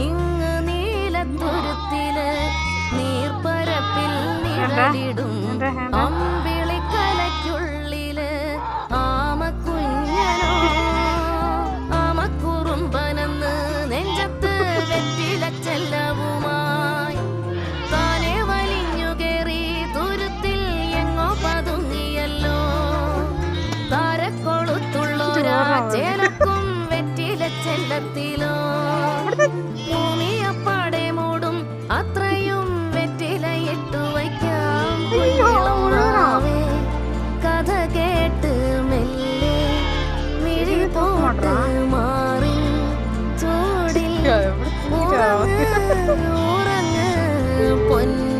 ഇങ്ങ് നീലത്തുരുത്തില് നീർപ്പരപ്പിൽ നിഴലിടും അമ്പിളിക്കലയ്ക്കുള്ളില് ആമക്കുഞ്ഞനോ ആമക്കുറുമ്പനെന്ന് നെഞ്ചത്ത് വെറ്റില ചെല്ലവുമായി താനെ വലിഞ്ഞു കേറി തുരുത്തിൽ എങ്ങോ പതുങ്ങിയല്ലോ. താരക്കൊളുത്തുള്ളോരാ ചേലക്കും വെറ്റില ചെല്ലത്തിലോ ഭൂമിയപ്പാടെ മൂടും അത്രയും വെറ്റില ഇട്ടു വയ്ക്കാം. കഥ കേട്ട് മെല്ലെ മിഴി പോട്ട് മാറി ചൂടിൽ ഉറങ്ങ് പൊന്നു.